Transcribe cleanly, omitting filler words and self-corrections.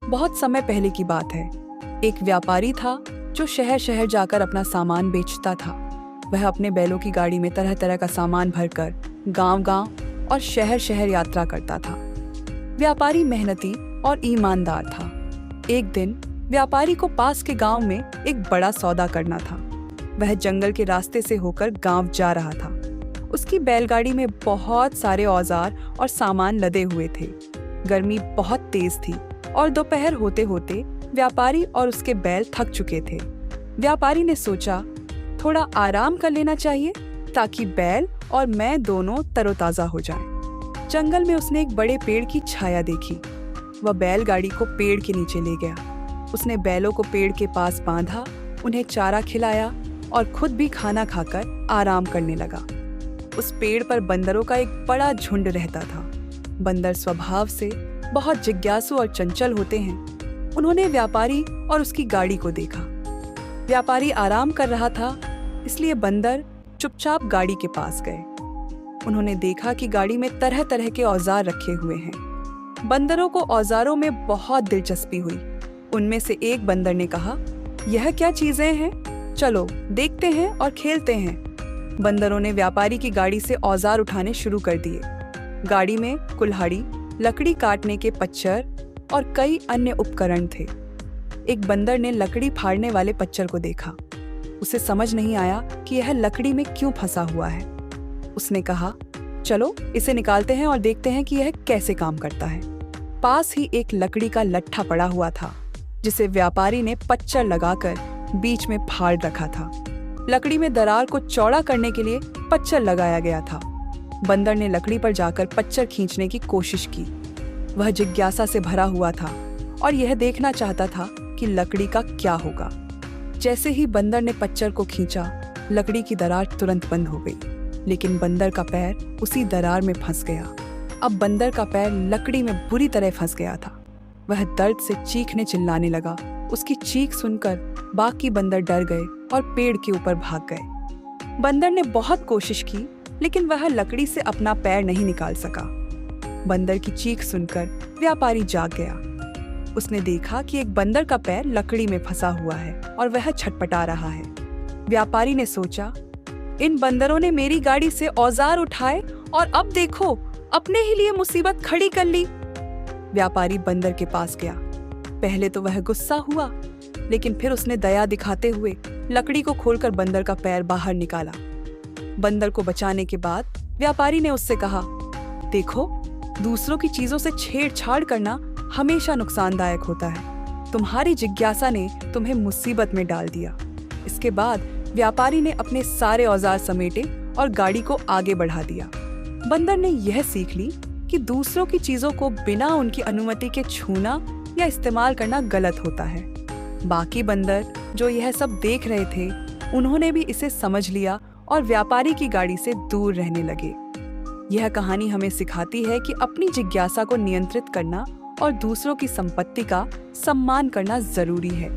बहुत समय पहले की बात है। एक व्यापारी था जो शहर शहर जाकर अपना सामान बेचता था। वह अपने बैलों की गाड़ी में तरह तरह का सामान भरकर गांव-गांव और शहर शहर यात्रा करता था। व्यापारी मेहनती और ईमानदार था। एक दिन व्यापारी को पास के गांव में एक बड़ा सौदा करना था। वह जंगल के रास्ते से होकर गांव जा रहा था। उसकी बैलगाड़ी में बहुत सारे औजार और सामान लदे हुए थे। गर्मी बहुत तेज थी और दोपहर होते होते व्यापारी और उसके बैल थक चुके थे। व्यापारी ने सोचा, थोड़ा आराम कर लेना चाहिए ताकि बैल और मैं दोनों तरोताजा हो जाएं। जंगल में उसने एक बड़े पेड़ की छाया देखी। वह बैलगाड़ी को पेड़ के नीचे ले गया। उसने बैलों को पेड़ के पास बांधा, उन्हें चारा खिलाया और खुद भी खाना खाकर आराम करने लगा। उस पेड़ पर बंदरों का एक बड़ा झुंड रहता था। बंदर स्वभाव से बहुत जिज्ञासु और चंचल होते हैं। उन्होंने व्यापारी और उसकी गाड़ी को देखा। व्यापारी आराम कर रहा था, इसलिए बंदर चुपचाप गाड़ी के पास गए। उन्होंने देखा कि गाड़ी में तरह तरह के औजार रखे हुए हैं। बंदरों को औजारों में बहुत दिलचस्पी हुई। उनमें से एक बंदर ने कहा, यह क्या चीजें हैं? चलो देखते हैं और खेलते हैं। बंदरों ने व्यापारी की गाड़ी से औजार उठाने शुरू कर दिए। गाड़ी में कुल्हाड़ी, लकड़ी काटने के पच्चर और कई अन्य उपकरण थे। एक बंदर ने लकड़ी फाड़ने वाले पच्चर को देखा। उसे समझ नहीं आया कि यह लकड़ी में क्यों फंसा हुआ है। उसने कहा, चलो इसे निकालते हैं और देखते हैं कि यह कैसे काम करता है। पास ही एक लकड़ी का लट्ठा पड़ा हुआ था, जिसे व्यापारी ने पच्चर लगाकर बीच में फाड़ रखा था। लकड़ी में दरार को चौड़ा करने के लिए पच्चर लगाया गया था। बंदर ने लकड़ी पर जाकर पच्चर खींचने की कोशिश की। वह जिज्ञासा से भरा हुआ था और यह देखना चाहता था कि लकड़ी का क्या होगा। जैसे ही बंदर ने पच्चर को खींचा, लकड़ी की दरार तुरंत बंद हो गई, लेकिन बंदर का पैर उसी दरार में फंस गया। अब बंदर का पैर लकड़ी में बुरी तरह फंस गया था। वह दर्द से चीखने चिल्लाने लगा। उसकी चीख सुनकर बाकी बंदर डर गए और पेड़ के ऊपर भाग गए। बंदर ने बहुत कोशिश की, लेकिन वह लकड़ी से अपना पैर नहीं निकाल सका। बंदर की चीख सुनकर व्यापारी जाग गया। उसने देखा कि एक बंदर का पैर लकड़ी में फंसा हुआ है और वह छटपटा रहा है। व्यापारी ने सोचा, इन बंदरों ने मेरी गाड़ी से औजार उठाए और अब देखो, अपने ही लिए मुसीबत खड़ी कर ली। व्यापारी बंदर के पास गया। पहले तो वह गुस्सा हुआ, लेकिन फिर उसने दया दिखाते हुए लकड़ी को खोलकर बंदर का पैर बाहर निकाला। बंदर को बचाने के बाद व्यापारी ने उससे कहा, देखो, दूसरों की चीजों से छेड़छाड़ करना हमेशा नुकसानदायक होता है। तुम्हारी जिज्ञासा ने तुम्हें मुसीबत में डाल दिया। इसके बाद व्यापारी ने अपने सारे औजार समेटे और गाड़ी को आगे बढ़ा दिया। बंदर ने यह सीख ली कि दूसरों की चीजों को बिना उनकी अनुमति के छूना या इस्तेमाल करना गलत होता है। बाकी बंदर जो यह सब देख रहे थे, उन्होंने भी इसे समझ लिया और व्यापारी की गाड़ी से दूर रहने लगे। यह कहानी हमें सिखाती है कि अपनी जिज्ञासा को नियंत्रित करना और दूसरों की संपत्ति का सम्मान करना जरूरी है।